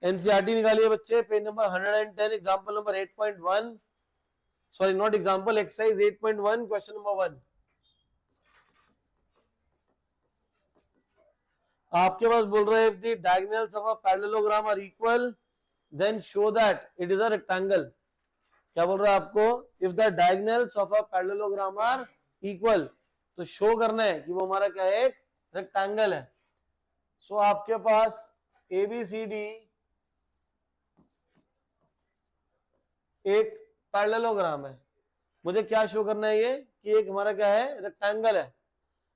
NCERT निकालिए बच्चे, page number 110, example number 8.1, sorry not example, exercise 8.1, question number 1। आपके पास बोल रहे हैं if the diagonals of a parallelogram are equal then show that it is a rectangle. क्या बोल रहा है आपको? If the diagonals of a parallelogram are equal, तो शो करना है कि वो हमारा क्या है, एक रेक्टेंगल है। सो आपके पास एबीसीडी एक पैरेललोग्राम है, मुझे क्या शो करना है ये कि एक हमारा क्या है, रेक्टेंगल है।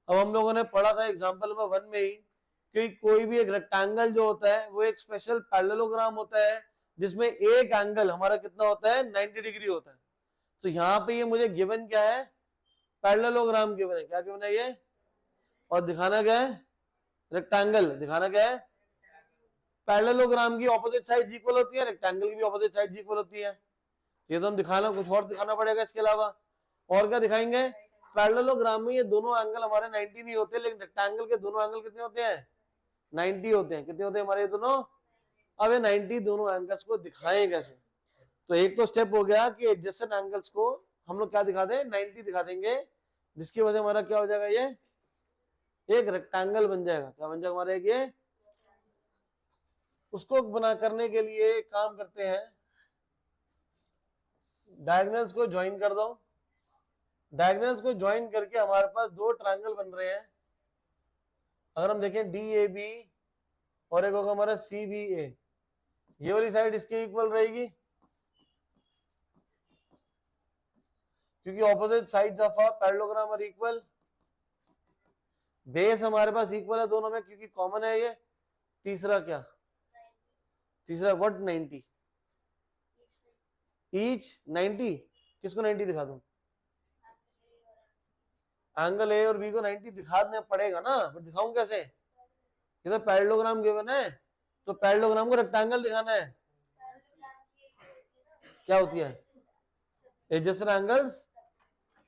अब हम लोगों ने पढ़ा था एग्जांपल नंबर 1 में ही कि कोई भी एक रेक्टेंगल जो होता है वो एक स्पेशल पैरेललोग्राम होता है जिसमें एक एंगल हमारा कितना होता है, 90 डिग्री होता है। तो यहाँ पे ये मुझे गिवन क्या है, पैरेललोग्राम गिवन है। क्या गिवन है ये, और दिखाना क्या है, रेक्टेंगल। दिखाना क्या है, पैरेललोग्राम की ऑपोजिट साइड्स इक्वल होती है, रेक्टेंगल की भी ऑपोजिट साइड्स इक्वल होती है। ये तो हम दिखाना, कुछ और दिखाना पड़ेगा इसके अलावा। और क्या दिखाएंगे, पैरेललोग्राम में ये दोनों एंगल हमारे 90 नहीं होते, लेकिन रेक्टेंगल के दोनों एंगल कितने होते हैं, 90 होते हैं। कितने होते हैं हमारे ये दोनों? अब ये 90 दोनों एंगल्स को दिखाएं कैसे? तो एक तो स्टेप हो गया कि एडजेसेंट एंगल्स को हम लोग क्या दिखा दें, 90 दिखा देंगे, जिसकी वजह हमारा क्या हो जाएगा, ये एक रेक्टेंगल बन जाएगा। क्या बन जाएगा हमारा एक ये? उसको बना करने के लिए काम करते हैं, डायगोनल्स को ज्वाइन कर दो। डायगोनल्स को ज्वाइन करके हमारे पास दो ट्रायंगल बन रहे हैं। अगर हम देखें डी ए बी और एक होगा हमारा सी बी ए, ये वाली साइड इसके इक्वल रहेगी क्योंकि opposite sides of a parallelogram are equal. Base हमारे पास इक्वल है दोनों में क्योंकि कॉमन है ये। तीसरा क्या, तीसरा व्हाट, 90 ईच। 90 किसको 90 दिखा दूं, एंगल ए और बी को 90 दिखाना पड़ेगा ना, बट दिखाऊं कैसे? ये तो पैरेललोग्राम गिवन है, तो पैरेललोग्राम को रेक्टेंगल दिखाना है। क्या होती है, एडजेसेंट एंगल्स।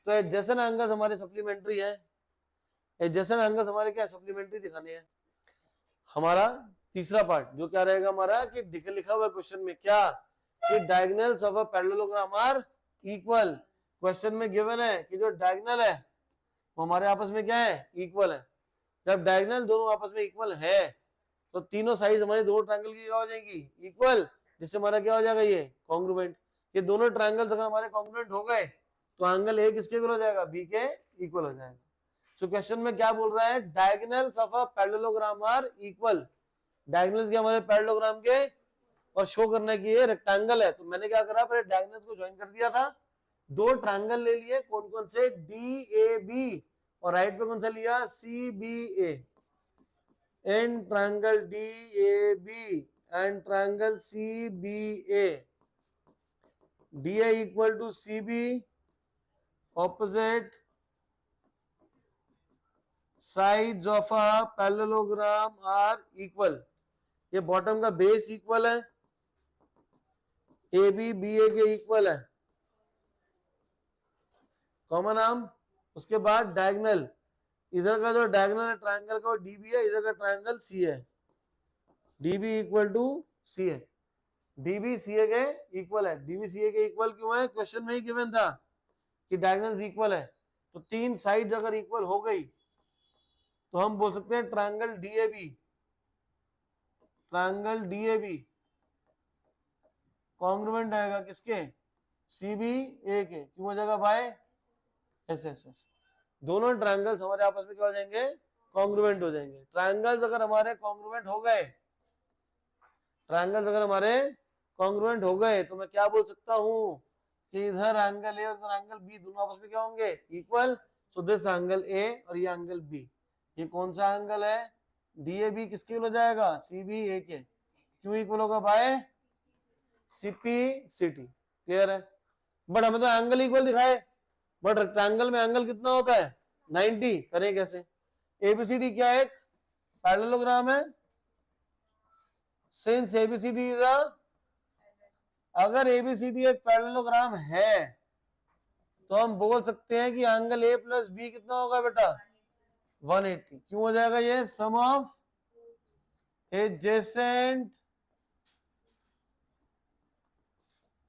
तो एडजेसेंट एंगल्स हमारे सप्लीमेंट्री है, एडजेसेंट एंगल्स हमारे क्या सप्लीमेंट्री दिखाने हैं। हमारा तीसरा पार्ट जो क्या रहेगा हमारा, कि लिखा हुआ क्वेश्चन में क्या, कि diagonals of a parallelogram are equal. Question में गिवन है कि जो डायगोनल है वो हमारे आपस में क्या है, इक्वल है। जब डायगोनल दोनों आपस में इक्वल है तो तीनों साइड हमारी दोनों ट्रायंगल की क्या हो जाएगी, इक्वल, जिससे हमारा क्या हो जाएगा, ये कॉन्ग्रुएंट। ये दोनों ट्रायंगल्स अगर हमारे कॉन्ग्रुएंट हो गए तो एंगल ए किसके इक्वल हो जाएगा, बी के इक्वल हो जाएगा। सो क्वेश्चन में क्या बोल रहा है, diagonals of a parallelogram are equal. Diagonals के हमारे पैरेललोग्राम के, और शो करने की ये रेक्टेंगल है। तो मैंने क्या करा, पहले डायगोनल्स को ज्वाइन कर दिया था, दो ट्रायंगल ले लिए, कौन कौन से, डी ए बी, और राइट पे कौन सा लिया, C B A. In triangle D A B and triangle C B A, D A equal to C B, opposite sides of a parallelogram are equal. ये बॉटम का base equal है, A B B A के equal है, common arm. उसके बाद diagonal, इधर का जो डायगोनल है ट्रायंगल का वो डीबी है, इधर का ट्रायंगल सी है, डीबी इक्वल टू सी है। डीबी सी ए के इक्वल है। डीबी सी ए के इक्वल क्यों है, क्वेश्चन में ही गिवन था कि डायगोनल्स इक्वल है। तो तीन साइड अगर इक्वल हो गई तो हम बोल सकते हैं triangle DAB, triangle DAB congruent आएगा किसके, सीबी ए के। क्यों हो जाएगा भाई, एस एस एस। दोनों ट्रायंगल्स हमारे आपस में क्या हो जाएंगे, कॉन्ग्रुएंट हो जाएंगे। ट्रायंगल्स अगर हमारे कॉन्ग्रुएंट हो गए, ट्रायंगल्स अगर हमारे कॉन्ग्रुएंट हो गए तो मैं क्या बोल सकता हूं कि इधर एंगल ए और इधर एंगल बी दोनों आपस में क्या होंगे, equal. So this angle A और ये एंगल बी, ये कौन सा एंगल है, डी ए बी किसके हो जाएगा, सी बी ए के। क्यों इक्वल होगा भाई, सीपी सिटी। क्लियर है। बट हमें तो एंगल इक्वल दिखाए, बट रेक्टेंगल में एंगल कितना होता है, 90। करें कैसे, एबीसीडी क्या है, एक पैरेललोग्राम है। सिंस एबीसीडी इज अ, अगर एबीसीडी एक पैरेललोग्राम है तो हम बोल सकते हैं कि एंगल ए प्लस बी कितना होगा बेटा, 180। क्यों हो जाएगा, ये sum of adjacent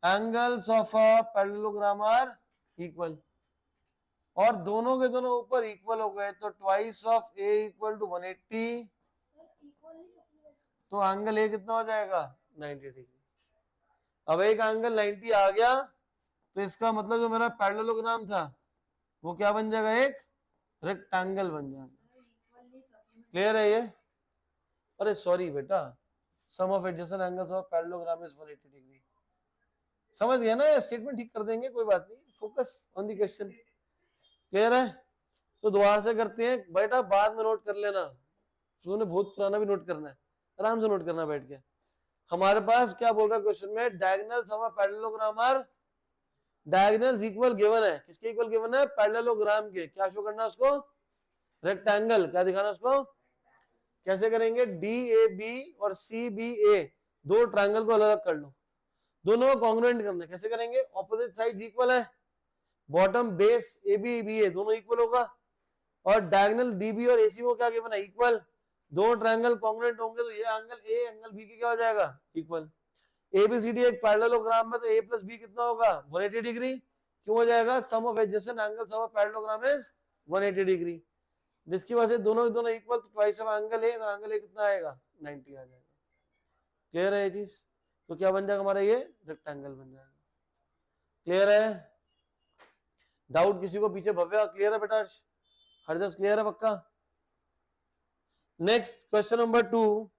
angles of a parallelogram are equal, और दोनों के दोनों ऊपर इक्वल हो गए तो twice of A equal to 180, तो एंगल ए कितना हो जाएगा 90 डिग्री। अब एक एंगल 90 आ गया तो इसका मतलब जो मेरा पैरेललोग्राम था वो क्या बन जाएगा, एक रेक्टेंगल बन जाएगा। क्लियर है ये? अरे सॉरी बेटा, sum of adjacent angles of parallelogram is 180 degree. समझ गया ना? स्टेटमेंट ठीक कर देंगे, कोई बात नहीं, focus on the question. Clear है? तो दोबारा से करते हैं बेटा, बाद में नोट कर लेना, तूने बहुत पुराना भी नोट करना है, आराम से नोट करना बैठ के। हमारे पास क्या बोल रहा है क्वेश्चन में, diagonals of a parallelogram are, diagonals equal given है, किसके इक्वल गिवन है, पैरेललोग्राम के। क्या शो करना है उसको, रेक्टेंगल। क्या दिखाना उसको, कैसे करेंगे, डी ए बी और सी बी ए, दो ट्रायंगल को अलग अलग कर लो, दोनों को कॉन्ग्रुएंट करना है। कैसे करेंगे, ऑपोजिट साइड इक्वल है, bottom base A B B A दोनों इक्वल होगा, और डायगोनल डीबी और एसी को क्या गिवन है, इक्वल। दो ट्रायंगल कॉन्ग्रुएंट होंगे तो ये एंगल ए एंगल बी के क्या हो जाएगा, इक्वल। एबीसीडी एक पैरेललोग्राम में तो ए प्लस बी कितना होगा, 180 डिग्री। क्यों हो जाएगा, sum of adjacent angles of a parallelogram is 180 degree, जिसकी वजह से दोनों दोनों इक्वल, तो ट्वाइस ऑफ एंगल ए, तो एंगल ए कितना आएगा, 90 आ जाएगा। क्लियर है ये चीज? तो क्या बन जाएगा हमारा, ये रेक्टेंगल बन जाएगा। क्लियर है? डाउट किसी को पीछे भव्य? क्लियर है बेटा? हरजस क्लियर है पक्का? Next question number 2।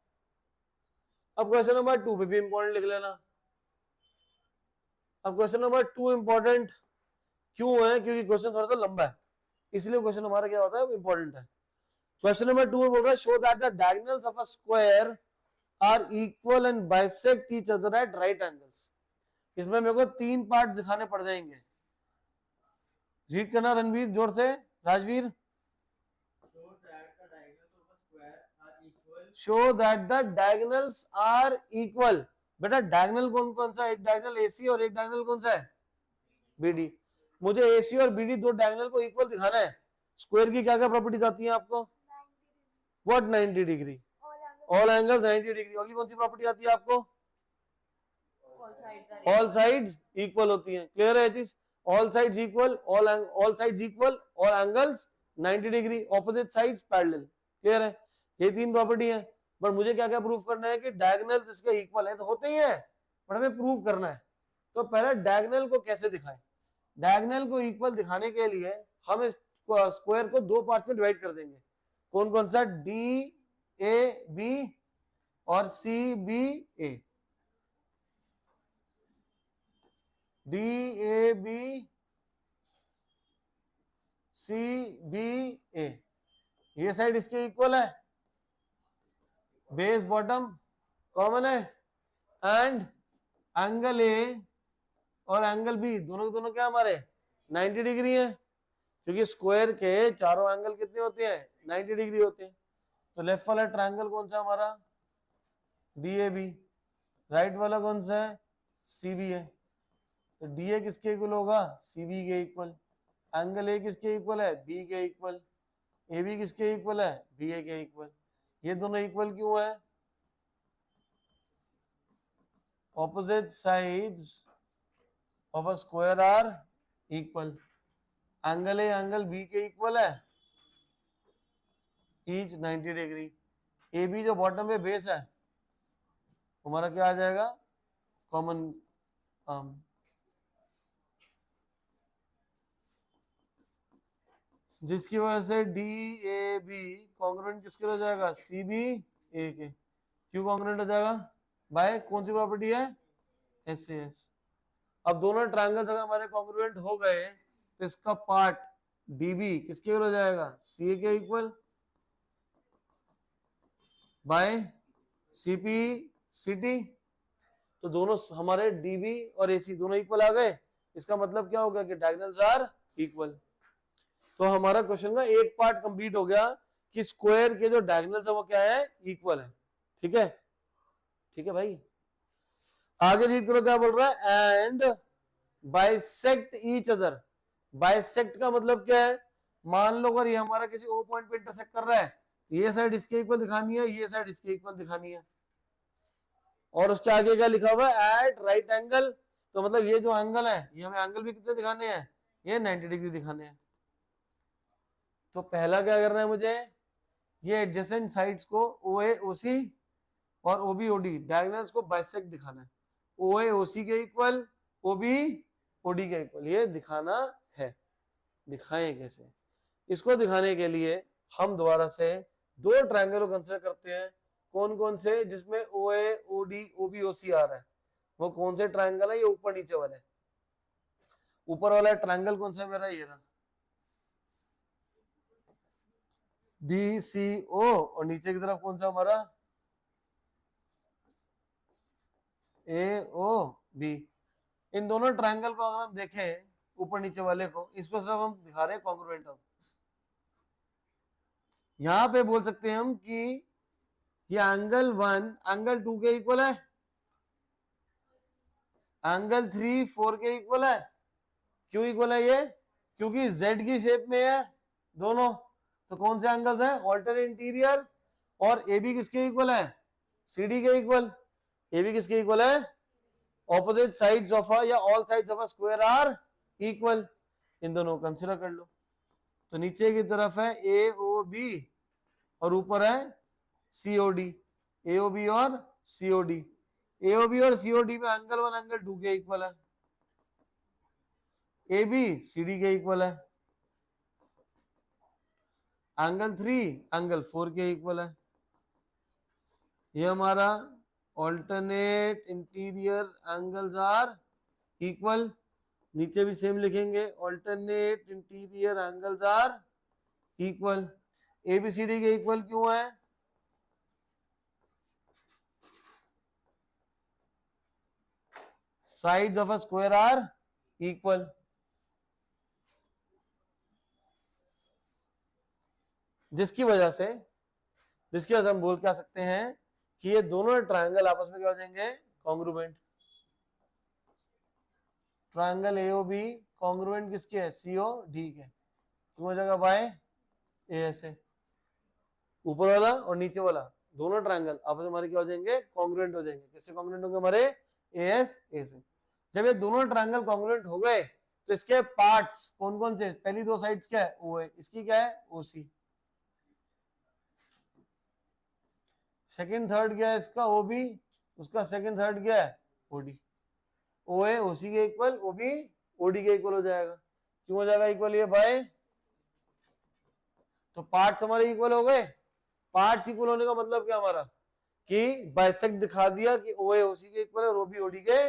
अब क्वेश्चन नंबर 2 पे भी इंपॉर्टेंट लिख लेना। अब क्वेश्चन नंबर 2 इंपॉर्टेंट क्यों है, क्योंकि क्वेश्चन थोड़ा सा लंबा है, इसलिए क्वेश्चन हमारा क्या होता है, इंपॉर्टेंट है। क्वेश्चन नंबर 2 में बोल रहा है, show that the diagonals of a square are equal and bisect each other at right angles. इसमें मेरे को 3 पार्ट दिखाने पड़ जाएंगे। रीड करना रणवीर जोर से, Rajveer. Show that the diagonals are equal. बेटा डायगोनल कौन कौन सा है, एक डायगोनल एसी और एक डायगोनल कौन सा है, बीडी। मुझे एसी और बीडी दो डायगोनल को इक्वल दिखाना है। स्क्वायर की क्या क्या प्रॉपर्टीज आती है आपको, what 90 degree, all angles 90 degree. अगली कौन सी प्रॉपर्टी आती है आपको, ऑल साइड्स इक्वल होती हैं। क्लियर है चीज, all sides equal, all sides equal, all angles 90 degree, opposite sides parallel. Clear है? ये 3 प्रॉपर्टी है। बट मुझे क्या क्या प्रूव करना है कि डायगोनल्स इसके इक्वल है, तो होते ही है, बट हमें प्रूव करना है। तो पहले डायगोनल को कैसे दिखाएं, डायगोनल को इक्वल दिखाने के लिए हम इस स्क्वायर को 2 पार्ट्स में डिवाइड कर देंगे। कौन कौन सा, डी ए बी और C B A. D A B C B A, ये साइड इसके इक्वल है, बेस बॉटम कॉमन है, एंड एंगल ए और एंगल बी दोनों के दोनों क्या हमारे 90 डिग्री है, क्योंकि स्क्वायर के चारों एंगल कितने होते हैं, 90 डिग्री होते हैं। तो लेफ्ट वाला ट्रायंगल कौन सा हमारा, डी ए बी, राइट वाला कौन सा है, सी बी है। तो डी ए किसके इक्वल होगा, सी बी के इक्वल, एंगल ए किसके इक्वल है, बी के इक्वल, ए बी किसके इक्वल है, बी ए के इक्वल। ये दोनों इक्वल क्यों है, opposite sides of a square are equal, angle A angle B के इक्वल है, ईच 90 डिग्री। ए बी जो बॉटम पे बेस है हमारा क्या आ जाएगा, कॉमन आर्म। जिसकी वजह से डी ए बी कॉन्ग्रुएंट किसके हो जाएगा, सी बी ए के। क्यों कॉन्ग्रुएंट हो जाएगा, बाय कौन सी प्रॉपर्टी है, एस ए एस। अब दोनों ट्रायंगल्स अगर हमारे कॉन्ग्रुएंट हो गए तो इसका पार्ट डीबी किसके हो जाएगा, सी ए के इक्वल, बाय सीपी सीटी। तो दोनों हमारे डीबी और एसी दोनों इक्वल आ गए। इसका मतलब क्या होगा कि डायगोनल्स आर इक्वल। तो हमारा क्वेश्चन का एक पार्ट कंप्लीट हो गया कि स्क्वायर के जो डायगोनल्स है वो क्या है, इक्वल है। ठीक है, ठीक है भाई। आगे रीड करो क्या बोल रहा है, and bisect each other. Bisect का मतलब क्या है, मान लो अगर ये हमारा किसी ओ पॉइंट पे इंटरसेक्ट कर रहा है, ये साइड इसके इक्वल दिखानी है, ये साइड इसके इक्वल दिखानी है। और उसके आगे क्या लिखा हुआ है, एट राइट एंगल। तो मतलब ये जो एंगल है, ये हमें एंगल भी कितने दिखाने हैं, ये 90 डिग्री दिखाने हैं। तो पहला क्या करना है मुझे, ये एडजेसेंट साइड्स को OA OC और OB OD डायगोनल्स को बाइसेक्ट दिखाना है। OA OC के इक्वल, OB OD के इक्वल, ये दिखाना है। दिखाएं कैसे, इसको दिखाने के लिए हम दोबारा से दो ट्रायंगल को कंसीडर करते हैं। कौन कौन से, जिसमें OA OD OB OC आ रहा है, वो कौन से ट्रायंगल है, ये ऊपर नीचे वाले। ऊपर वाला ट्रायंगल कौन सा है मेरा, ये रहा DCO, और नीचे की तरफ कौन सा हमारा AOB। इन दोनों ट्रायंगल को अगर हम देखें ऊपर नीचे वाले को, इसको सिर्फ हम दिखा रहे हैं कॉन्ग्रुएंट। अब यहां पे बोल सकते हैं हम कि ये एंगल 1 एंगल 2 के इक्वल है, एंगल 3 4 के इक्वल है। क्यों इक्वल है ये, क्योंकि Z की शेप में है दोनों। तो कौन से एंगल्स हैं, ऑल्टरनेट इंटीरियर, और AB किसके इक्वल है, CD के इक्वल। AB किसके इक्वल है, ऑपोजिट साइड्स ऑफ अ या all sides of a square are equal. इन दोनों को कंसीडर कर लो। तो नीचे की तरफ है AOB और ऊपर है COD। AOB और COD, AOB और COD में एंगल 1 एंगल 2 के इक्वल है, AB CD के इक्वल है, एंगल 3 एंगल 4 के इक्वल है। ये हमारा alternate interior angles are equal. नीचे भी सेम लिखेंगे, alternate interior angles are equal. ABCD के इक्वल क्यों है, sides of a square are equal. जिसकी वजह से हम बोल के आ सकते हैं कि ये दोनों ट्रायंगल आपस में क्या हो जाएंगे, कॉन्ग्रुएंट। ट्रायंगल AOB कॉन्ग्रुएंट किसके है, COD के। क्यों हो जाएगा, बाय ASA। ऊपर वाला और नीचे वाला दोनों ट्रायंगल आपस में हमारे क्या हो जाएंगे, कॉन्ग्रुएंट हो जाएंगे। किससे कॉन्ग्रुएंट होंगे, हमारे ASA से। जब ये दोनों ट्रायंगल कॉन्ग्रुएंट हो गए तो इसके पार्ट्स कौन कौन से, पहली दो साइड्स क्या है, OA, इसकी क्या है, OC। सेकंड थर्ड क्या है इसका, OB, उसका सेकंड थर्ड क्या है, OD। OA OC के इक्वल, OB OD के इक्वल हो जाएगा। क्यों हो जाएगा इक्वल, ये बाय, तो पार्ट्स हमारे इक्वल हो गए। पार्ट्स इक्वल होने का मतलब क्या हमारा, कि बाइसेक्ट दिखा दिया कि OA OC के इक्वल है और OB OD के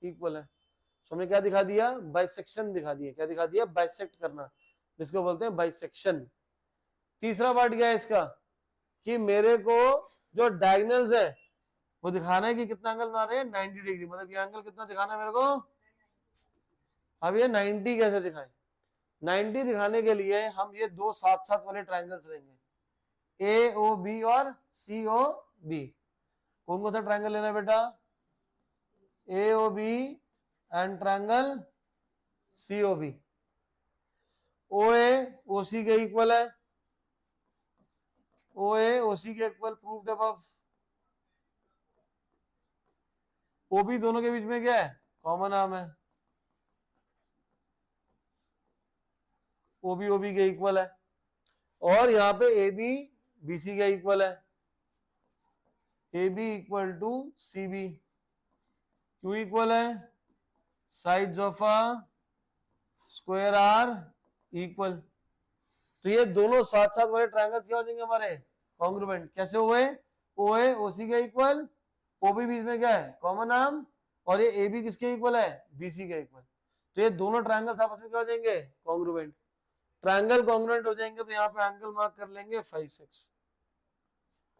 इक्वल है। तो हमने क्या दिखा दिया, बाइसेक्शन दिखा दिया। क्या दिखा दिया, बाइसेक्ट करना, जिसको बोलते हैं बाइसेक्शन। तीसरा पार्ट क्या है इसका, कि मेरे को जो डायगोनल्स है वो दिखाना है कि कितना एंगल बना रहे हैं, 90 डिग्री। मतलब ये एंगल कितना दिखाना है मेरे को, अब ये 90 कैसे दिखाएं। 90 दिखाने के लिए हम ये दो साथ साथ वाले ट्रायंगल्स लेंगे, AOB और COB। कौन कौन सा ट्रायंगल लेना है बेटा, AOB and triangle COB। OA OC के इक्वल है, OA OC के इक्वल, प्रूव्ड अबव। OB दोनों के बीच में क्या है, कॉमन आर्म है, OB OB के इक्वल है। और यहाँ पे AB BC के इक्वल है, AB इक्वल टू CB। क्यों इक्वल है, sides of a square are equal. तो ये दोनों साथ साथ वाले ट्रायंगल्स क्या हो जाएंगे हमारे, कॉन्ग्रुएंट। कैसे हुए, OA OC के इक्वल, OB बीच में क्या है, कॉमन आर्म, और ये AB किसके इक्वल है, BC के इक्वल। तो ये दोनों ट्रायंगल्स आपस में क्या हो जाएंगे, कॉन्ग्रुएंट। ट्रायंगल कॉन्ग्रुएंट हो जाएंगे तो यहाँ पे एंगल मार्क कर लेंगे 5 6।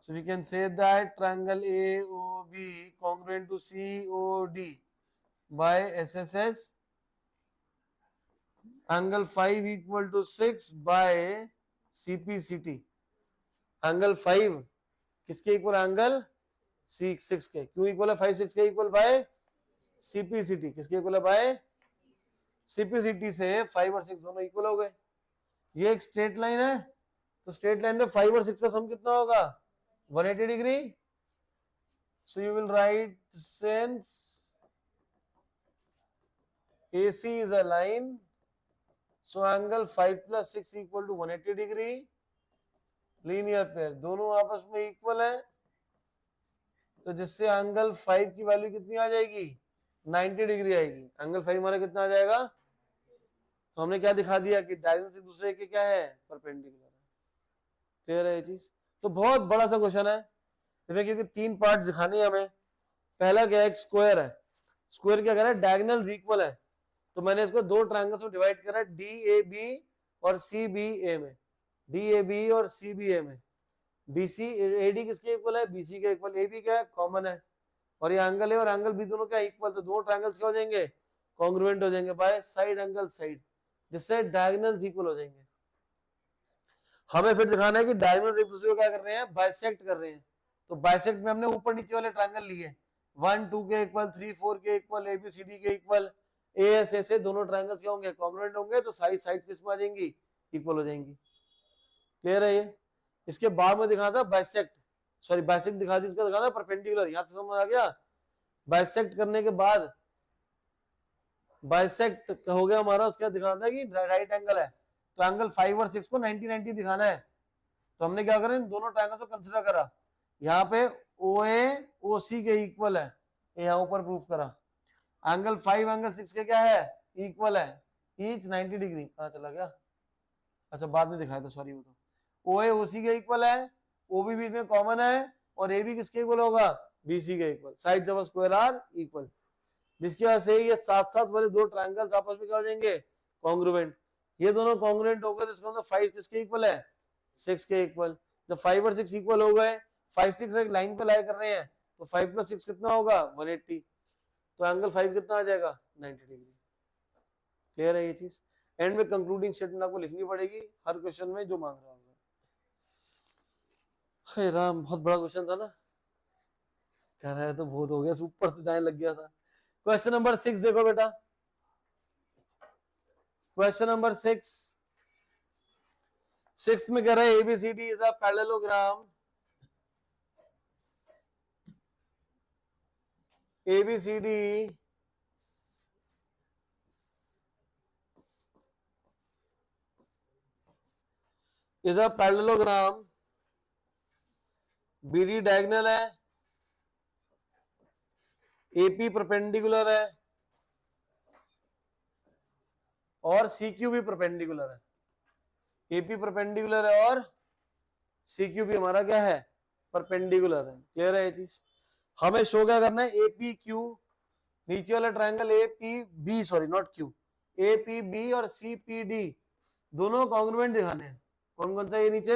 So we can say that triangle AOB congruent to COD by SSS, angle 5 equal to 6 by CPCT। Angle 5 किसके इक्वल, एंगल 6 के। क्यों इक्वल है, 5 6 के इक्वल, बाय CPCT। किसके इक्वल है, बाय CPCT से 5 और 6 दोनों इक्वल हो गए। ये एक स्ट्रेट लाइन है, तो स्ट्रेट लाइन में 5 और 6 का सम कितना होगा, 180 degree. So you will write since AC is a line, so angle 5 plus 6 equal to 180 degree. Linear pair दोनों आपस में इक्वल है, तो जिससे एंगल 5 की वैल्यू कितनी आ जाएगी, 90 डिग्री आएगी। एंगल 5 हमारा कितना आ जाएगा, तो हमने क्या दिखा दिया कि डायगोनल से दूसरे के क्या है, परपेंडिकुलर है। क्लियर है ये चीज। तो बहुत बड़ा सा क्वेश्चन है इसमें, क्योंकि 3 पार्ट दिखाने हैं हमें। पहला क्या है, एक स्क्वायर है, स्क्वायर क्या कर रहा है, डायगोनल्स इक्वल है, तो मैंने इसको 2 ट्रायंगल्स में डिवाइड करा, DAB और CBA में, DAB और CBA में। AD किसके इक्वल है, BC के इक्वल, AB क्या है, कॉमन है, और ये एंगल है और एंगल भी दोनों क्या इक्वल, तो दोनों ट्रायंगल्स क्या हो जाएंगे, कॉन्ग्रुएंट हो जाएंगे बाय साइड एंगल साइड, जिससे डायगोनल्स इक्वल हो जाएंगे। हमें फिर दिखाना है कि डायगोनल्स एक दूसरे को क्या कर रहे हैं, बाइसेक्ट कर रहे हैं। तो बाइसेक्ट में हमने ऊपर नीचे वाले ट्रायंगल लिए, 1 2 के इक्वल, 3 4 के इक्वल, ABCD के इक्वल, ASA से दोनों ट्रायंगल्स क्या होंगे, कॉन्ग्रुएंट होंगे, तो साइड किस में आ जाएंगी, इक्वल हो जाएंगी। क्लियर है ये। इसके बाद में दिखा था बाइसेक्ट, सॉरी बाइसेक्ट दिखा दी, इसका दिखा था परपेंडिकुलर, यहां से समझ आ गया। बाइसेक्ट करने के बाद बाइसेक्ट हो गया हमारा, उसका दिखाना था कि राइट एंगल है, तो एंगल 5 और 6 को 90 90 दिखाना है। तो हमने क्या करा, इन दोनों ट्रायंगल को कंसीडर करा, यहाँ पे OA OC के इक्वल है, यहाँ ऊपर प्रूफ करा। एंगल 5 एंगल 6 के क्या है, इक्वल है, ईच 90 डिग्री। कहाँ चला गया, अच्छा बाद में दिखाया था, सॉरी। वो तो OA OC के इक्वल है, OB बीच में कॉमन है, और AB किसके इक्वल होगा, BC के equal, side of square are equal, जिसकी वजह से ये साथ साथ वाले 2 ट्रायंगल्स आपस में क्या हो जाएंगे, कॉन्ग्रुएंट। ये दोनों कॉन्ग्रुएंट हो गए, तो इसका मतलब 5 किसके इक्वल है, 6 के इक्वल। जब 5 और 6 इक्वल हो गए, 5 6 एक लाइन पे लाई कर रहे हैं, तो 5 + 6 कितना होगा, 180, तो एंगल 5 कितना आ जाएगा, 90 डिग्री। क्लियर है ये चीज। एंड में कंक्लूडिंग स्टेटमेंट आपको लिखनी पड़ेगी हर क्वेश्चन में जो मांग रहा होगा। हे राम, बहुत बड़ा क्वेश्चन था ना, कह रहा है तो बहुत हो गया, ऊपर से जाने लग गया था। क्वेश्चन नंबर 6 देखो बेटा, क्वेश्चन नंबर 6 में कह रहा है ABCD is a parallelogram, ABCD is a parallelogram, BD diagonal है, AP परपेंडिकुलर है, और CQ भी परपेंडिकुलर है। AP परपेंडिकुलर है और CQ भी हमारा क्या है, परपेंडिकुलर है। क्लियर है ये चीज। हमें शो क्या करना है, APQ, नीचे वाला triangle APB, sorry not Q, APB और CPD दोनों कॉन्ग्रुएंट दिखाने हैं। कौन कौन सा, ये नीचे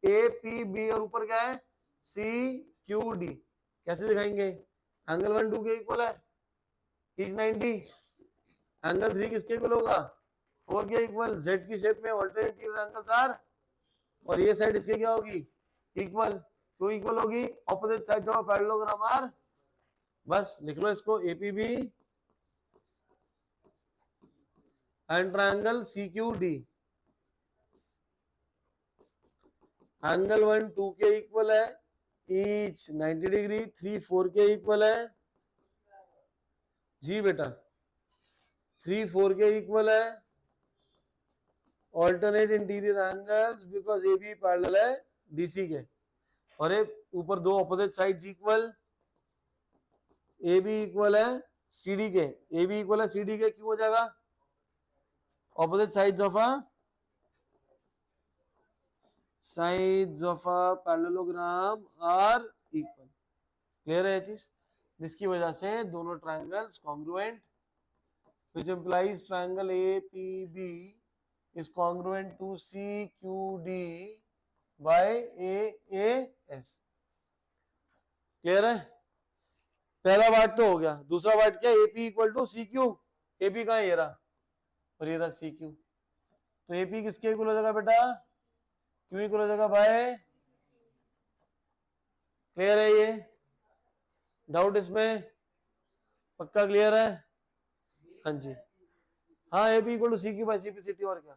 APB और ऊपर क्या है, CQD। कैसे दिखाएंगे, एंगल 1 2 के इक्वल है, ईच 90, एंगल 3 किसके इक्वल होगा, 4 के इक्वल, Z की शेप में ऑल्टरनेट एंगल्स आर, और ये साइड इसके क्या होगी, इक्वल। क्यों इक्वल होगी, opposite side of parallelogram are. बस लिख लो इसको, APB and triangle CQD, angle 1 2 के इक्वल है, ईच 90 डिग्री, 3 4 के इक्वल है, जी बेटा 3 4 के इक्वल है, alternate interior angles because AB parallel है DC के, और ये ऊपर 2 opposite sides equal, AB equal है CD के, AB इक्वल है CD के, क्यों हो जाएगा, opposite sides of a parallelogram are equal. Clear है ये चीज, जिसकी वजह से दोनों triangles congruent, which implies triangle APB is congruent to CQD by AAS। Clear है, पहला पार्ट तो हो गया। दूसरा पार्ट क्या, AP equal to CQ, AP का ये रहा और ये रहा CQ, तो AP किसके इक्वल हो जाएगा बेटा, Q इक्वल हो जाएगा बाय। क्लियर है ये, डाउट इसमें, पक्का क्लियर है, हाँ जी, हाँ AP equal to CQ by CP CT, और क्या।